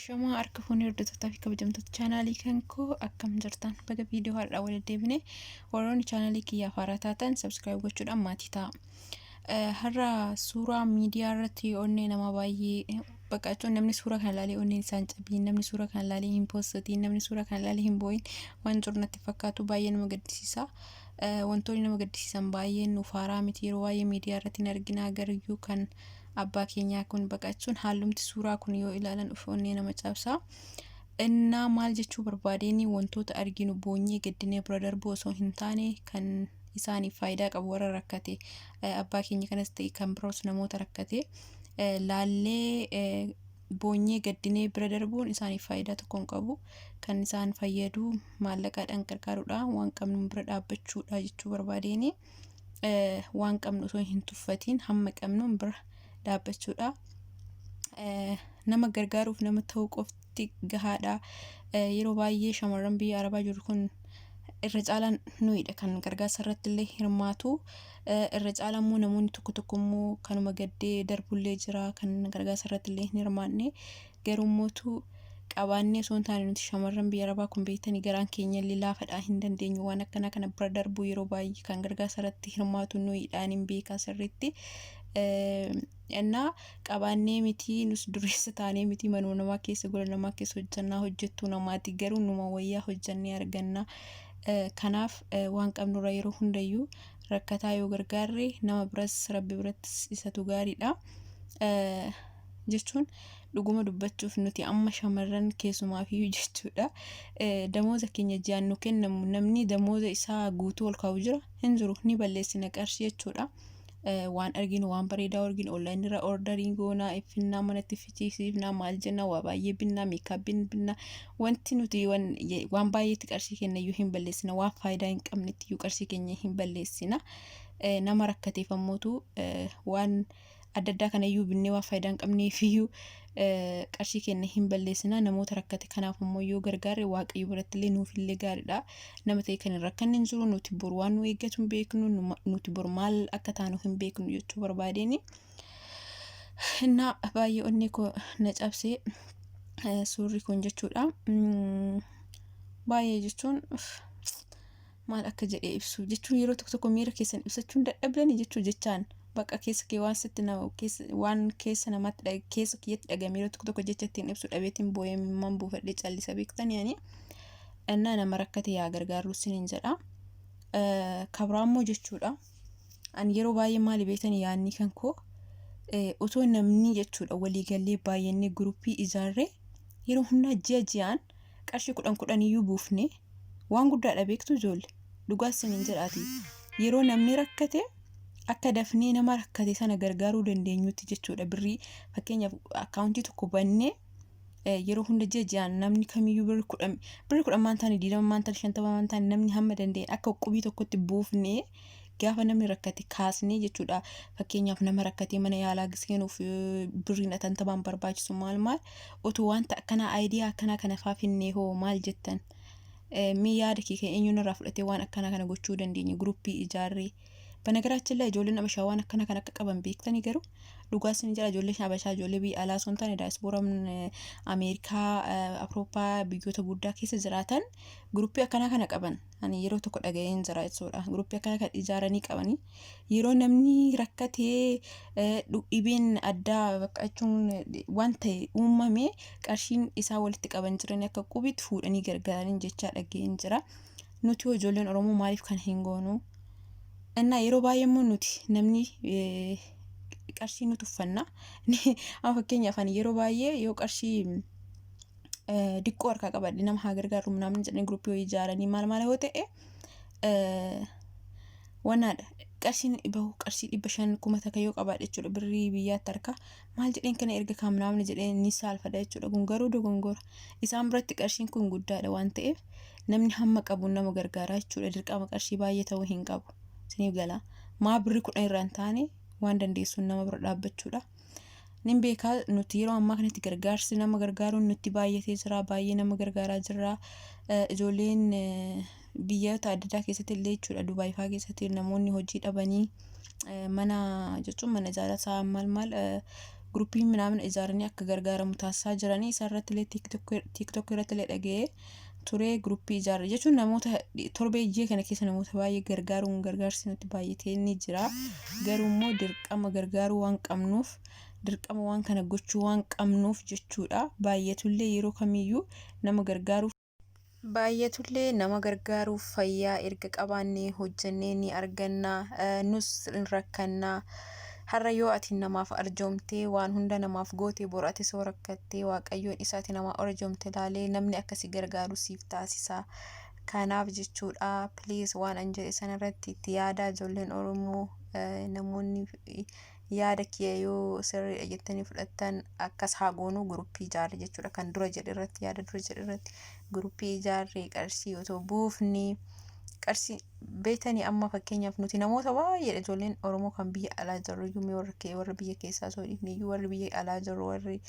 Shama harka fuunee hordoftoota fi kabajamtoota chaanaalii kan koo akkam jirtan baga viidiyoo har'aa walitti deebine warroonni chaanaalii kiyyaaf haaraa taatan sabskiraayib gochuudhaan maatii ta'a. Har'a suuraa miidiyaa irratti onnee nama baay'ee baqachuun namni suuraa kan ilaalee onneen isaan cabiin namni suuraa kan ilaalee hin poostatiin namni suuraa kan ilaalee hin boo'in waan natti fakkaatu baay'ee nama gaddisiisa. Wantoonni nama gaddisiisan baay'een nuuf haaraa miti yeroo baay'ee miidiyaa irratti hin argina gariyyuu kan abbaa keenyaa kun baqachuun haalumti suuraa kun yoo ilaalan onnee nama cabsa. Innaa maal jechuu barbaadeen wantoota arginu boonyee gaddinee bira darbuu osoo hin taane kan isaaniif faayidaa qabu warra rakkate abbaa keenya kanas ta'e kan biroos namoota rakkate laallee boonyee gaddinee bira darbuun isaaniif faayidaa tokko hin qabu. Kan isaan fayyadu maallaqaadhaan gargaaruudha waan qabnu bira dhaabbachuudha jechuu barbaadeen waan qabnu osoo hin tuffatiin hamma qabnuun bira dhaabbachuudha. Nama gargaaruuf nama ta'uu qofti gahaadha. Yeroo baay'ee shamarran biyya arabaa jiru kun irra caalaan nuyiidha kan gargaarsa irratti illee hirmaatu. Irra caalaan immoo namoonni tokko tokko immoo kanuma gaddee darbullee jira kan gargaarsa irratti illee hin hirmaanne garuu mootu qabaannee osoo hin taane nuti shamarran biyya arabaa kun beektanii garaan keenya illee laafadhaa hin dandeenyu waan akkanaa kana bira darbuu yeroo baay'ee kan gargaarsa irratti hirmaatu nuyiidhaan hin beekaa sirriitti. Innaa qabaannee miti nus dureessa taanee miti manuma namaa keessa gola namaa keessa hojjannaa hojjettuu namaati garuu numa wayyaa hojjannee arganna. Kanaaf waan qabnurra yeroo hundayyuu rakkataa yoo gargaarre nama biras rabbi birattis isatu gaariidha. Jechuun dhuguma dubbachuuf nuti amma shamarran keessumaaf iyyuu jechuudha. Damooza keenya ji'aan nu kennamu namni damooza isaa guutuu ol kaa'u jira hin jiru ni balleessina qarshii jechuudha. Waan arginu waan bareedaa arginu online irra ordering goonaa iffinnaa manatti fichiisiifnaa maal jennaa waa baay'ee binnaa meekaappiin binnaa wanti nuti waan baay'eetti qarshii keenya iyyuu hin balleessina waan faayidaa hin qabnetti iyyuu qarshii keenya hin balleessina. Nama rakkateef ammootu waan adda addaa kana iyyuu binnee waan faayidaa hin qabneef iyyuu qarshii keenya hin balleessina. Namoota rakkate kanaaf immoo yoo gargaarre waaqayyo biratti illee nuuf illee gaariidha. Nama ta'e kan hin rakkanne hin jiru nuti bor waan nu eeggatu hin beeknu nuti bor maal akka taanu hin beeknu jechuu barbaadeen. Innaa baay'ee onnee koo na cabsee suurri kun jechuudha. Baay'ee jechuun maal akka jedhee ibsu jechuun yeroo tokko tokko miira keessan ibsachuun dadhabdanii jechuu jechaan bakka keessa kee waan sitti nama waan keessa namatti keessa kiyyatti dhagame yeroo tokko jecha ittiin ibsu dhabeetiin boo'ee mimmaan buufadhee callisa beektan yaani. Innaa nama rakkate yaa gargaaruu siniin jedha. Kabiraammoo jechuudha. Ani yeroo baay'ee maali beektanii yaadni kan koo otoo namni jechuudha waliigallee baay'annee guruppii ijaarree yeroo hundaa ji'aan qarshii 10 iyyuu buufne waan guddaadha beektu ijoollee dhugaas siniin jedhaati. Yeroo namni rakkate akka dafnee nama rakkate sana gargaaruu dandeenyutti jechuudha. Birrii fakkeenyaaf akkaawuntii tokko bannee yeroo hunda ji'aan namni kamiyyuu birrii 10 maan taane 20 maan taane 50 maan taane namni hamma danda'e akka qubii tokkotti buufnee gaafa namni rakkate kaasnee jechuudha. Fakkeenyaaf nama rakkate mana yaalaa seenuuf birriin atantabaan barbaachisu maal otoo wanta akkanaa aayidiyaa akkanaa kana faafinnee hoo maal jettan. Mee yaada kee eenyuun irraa fudhatee waan akkanaa kana gochuu dandeenya guruppii ijaarree. Banagaraachin illee ijoolleen Habashaa waan akkana kan akka qaban beektanii garuu dhugaas ni jira ijoolleen Habashaa ijoollee biyya alaa osoo hin taane daayispooraan Ameerikaa Awurooppaa biyyoota guddaa keessa jiraatan guruppii akkanaa kana qaban. Ani yeroo tokko dhaga'een jira jechuudha. Guruppii akkanaa kan ijaaranii qabanii yeroo namni rakkatee dhibeen addaa baqachuun waan ta'e uumame qarshiin isaa walitti qaban jiranii akka qubitti fuudhanii gargaaranii jechaa dhaga'een jira. Nuti ijoolleen Oromoo maaliif kan hin goonu? Innaa yeroo baay'ee immoo nuti namni qarshii nuti uffanna. Amma fakkeenyaaf ani yeroo baay'ee yoo qarshii diqqoo harkaa qabadhe nama haa gargaaru namni jedhanii guruppii ijaaranii maal yoo ta'e wanaadha qarshiin bahu qarshii 500,000 takka yoo qabaadhe jechuudha birrii biyyaatti harka maal jedheen kana erga kaamnaamni jedheen ni saalfadha jechuudha. Kun garuu dogongora isaan biratti qarshiin kun guddaadha waan ta'eef namni hamma qabu nama gargaaraa jechuudha. Dirqama qarshii baay'ee ta'uu hin qabu. Siniif gala maa birrii 10 irraa hin taane waan dandeessuun nama bira dhaabbachuudha. Nin beekaa nuti yeroo ammaa kanatti gargaarsi nama gargaaruun nuti baay'atee jira baay'ee nama gargaaraa jira. Ijoolleen biyyoota adda addaa keessatti illee jechuudha Dubaay fa'aa keessatti namoonni hojii dhabanii mana jechuun mana ijaarsaa maal guruppii minaamin ijaaranii akka gargaaramu taasisaa jiranii isarratti illee tiktok irratti illee dhaga'ee ture guruppii ijaarra jechuun namoota torbee ji'a kana keessa namoota baay'ee gargaarsi nuti baay'atee ni jira garuu immoo dirqama gargaaruu waan qabnuuf dirqama waan kana gochuu waan qabnuuf jechuudha baay'atullee yeroo kamiyyuu nama gargaaruuf fayyaa erga qabaannee hojjennee ni arganna nus hin rakkannaa. Har'a yoo ati namaaf arjoomtee waan hunda namaaf goote bor ati soo rakkattee waaqayyoon isaati nama arjoomte laalee namni akkasi gargaaru siif taasisa. Kanaaf jechuudha please waan an jedhe sanarratti itti yaadaa ijoolleen Oromoo namoonni yaada kiyya yoo sirriidha jettanii fudhattan akkas haa goonu guruppii ijaarre jechuudha kan dura jedhe irratti yaada dura jedhe irratti guruppii ijaarre qarshii otoo buufni qarshii beetanii amma fakkeenyaaf nuti namoota baay'ee ijoolleen Oromoo kan biyya alaa jirru iyyuu warra biyya keessaa soo dhiifne iyyuu warri biyya alaa jirru warri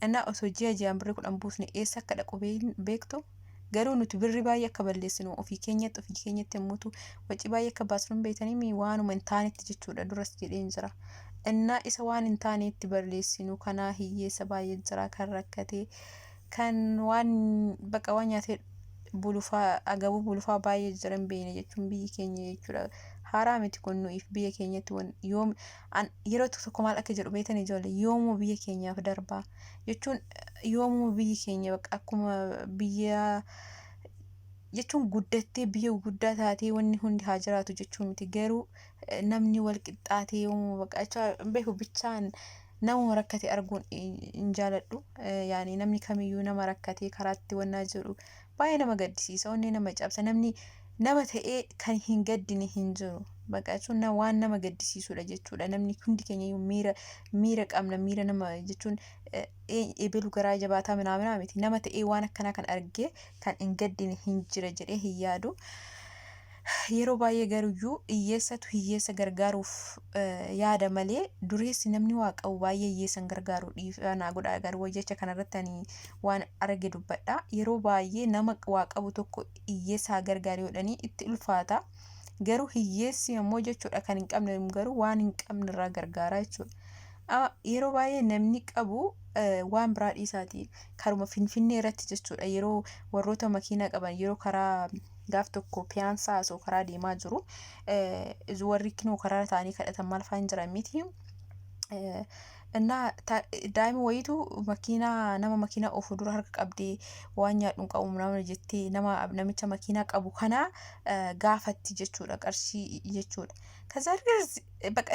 innaa osoo ji'aan birrii 10 buusne eessa akka dhaqu beektu garuu nuti birrii baay'ee akka balleessinu ofii keenyatti immoo wacii baay'ee akka baasnu beetanii waanuma hin taanetti jechuudha duras jedheen jira innaa isa waan hin taanetti balleessinu kanaa hiyyeessa baay'ee jira kan rakkate kan waan baqa waan nyaatee agabuu bulufaa baay'ee jiran beene jechuun biyyi keenya jechuudha haaraa miti kun nuuf biyya keenyatti yoom yeroo tokko maal akka jedhu beetanii ijoollee yoomuu biyya keenyaaf darbaa jechuun yoomuu biyyi keenya baqa akkuma biyya jechuun guddattee biyya guddaa taatee wanni hundi haa jiraatu jechuun miti garuu namni wal qixxaatee yoomuu baqa beeku bichaan nama rakkate arguun hin jaaladhu yaani namni kamiyyuu nama rakkatee karaatti wannaa jedhu baay'ee nama gaddisiisa onnee nama cabsa namni nama ta'ee kan hin gaddine hin jiru baqachuun waan nama gaddisiisudha jechuudha namni hundi keenya miira qabna miira nama jechuun eebelu garaa jabaataa minaaminaa miti nama ta'ee waan akkanaa kan argee kan hin gaddine hin jira jedhee hin yaadu. Yeroo baay'ee garuyyuu hiyyeessatu hiyyeessa gargaaruuf yaada malee dureessi namni waa qabu baay'ee hiyyeessan gargaaruu dhiifnaa godhaa garuu jecha kanarratti ani waan arge dubbadha yeroo baay'ee nama waa qabu tokko hiyyeessa gargaaru jedhanii itti ulfaata garuu hiyyeessi ammoo jechuudha kan hin qabne garuu waan hin qabne irraa gargaaraa jechuudha yeroo baay'ee namni qabu waan biraa dhiisaati karuma finfinnee irratti jechuudha yeroo warroota makiinaa qaban yeroo karaa gaaf tokko piyaansaa osoo karaa deemaa jiru warri kinoo karaa taa'anii kadhatan maal fa'aa hin jiran miti innaa daa'ima wayitu nama makiinaa of dura harka qabdee waan nyaadhu qabu namni jettee namicha makiinaa qabu kana gaafatti jechuudha qarshii jechuudha kaza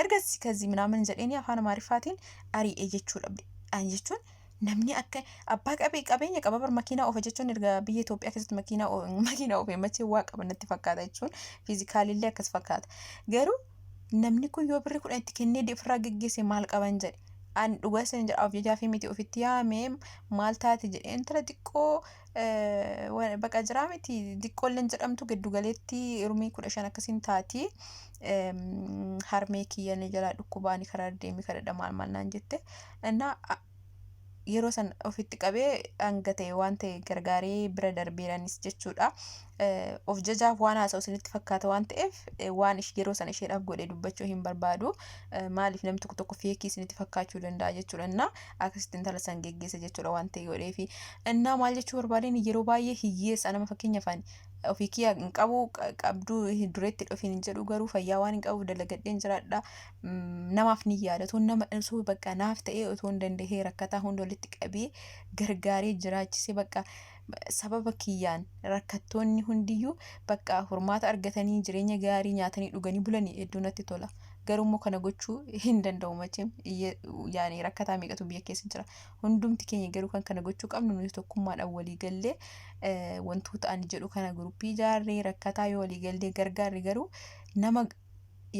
ergasii kazi ምናምን jedhanii afaan amaariffaatiin ari'e jechuudha jechuun namni akka abbaa qabeenya qaba bar makiinaa ofa jechuun erga biyya Itoophiyaa keessatti makiinaa ofa machee waa qaba natti fakkaata jechuun fiizikaalillee akkas fakkaata garuu namni kun yoo birrii 10 itti kennee ofirraa geggeesse maal qaban jedhe an dhugaa san jedha of jajaa fi miti ofitti yaamee maal taate jedhee intala xiqqoo baqa jiraa miti xiqqoolleen jedhamtu giddu galeetti rumii 15 akkasiin taati harmee kiyyan jalaa dhukkubaanii karaa deemee kadhadha maal naan jette innaa yeroo san ofitti qabee hanga ta'e waan ta'e gargaaree bira darbeeranis jechuudha of jajaaf waan haasa'u isinitti fakkaata waan ta'eef waan yeroo san isheedhaaf godhee dubbachuu hin barbaadu maaliif namni tokko feekii isinitti fakkaachuu danda'a jechuudha innaa akkasitti intala san geggeessa jechuudha waan ta'e godheefi innaa maal jechuu barbaadeen yeroo baay'ee hiyyeessa nama fakkeenyaaf ofii kiyya hin qabu qabduu dureetti dhufin jedhu garuu fayyaa waan hin qabu dalagadheen jiraadha namaaf ni yaadatu nama dhirsuu bakka naaf ta'ee otoo hin dandahee rakkataa hunda walitti qabee gargaaree jiraachisee bakka sababa kiyyaan rakkattoonni hundiyyuu bakka furmaata argatanii jireenya gaarii nyaatanii dhuganii bulanii hedduu natti tola garuu immoo kana gochuu hin danda'u macheem yaani rakkataa meeqatu biyya keessa jira hundumti keenya garuu kan kana gochuu qabnu nuti tokkummaadhaan walii gallee wantoota ani jedhu kana guruppii ijaarree rakkataa yoo walii gallee gargaarre garuu nama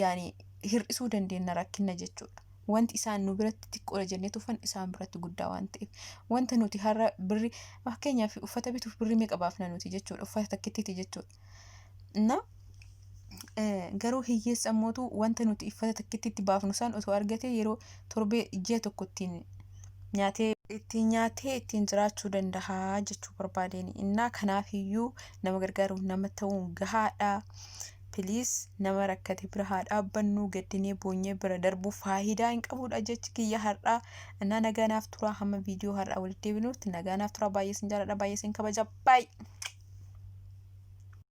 yaani hir'isuu dandeenya rakkina jechuudha wanti isaan nu biratti xiqqoodha jennee tufan isaan biratti guddaa waan ta'eef wanta nuti har'a birri fakkeenyaaf uffata bituuf birri meeqa baafna nuti jechuudha uffata takkittiiti jechuudha garuu hiyyeessa ammootu wanta nuti uffata takkittiitti baafnu san osoo argate yeroo torbee ji'a tokko ittiin nyaatee ittiin nyaatee ittiin jiraachuu danda'a jechuu barbaadeen. Innaa kanaafiyyuu nama gargaaruuf nama ta'uun gahaadha. Piliis nama rakkate bira haa dhaabbannu, gaddinee boonyee bira darbuuf faayidaa hin qabudha jechi kiyya har'aa. Innaa nagaa naaf turaa hamma viidiyoo har'aa walitti deebinutti nagaa naaf turaa. Baay'ee sin jaalladha, baay'ee sin kabaja. Baay'ee.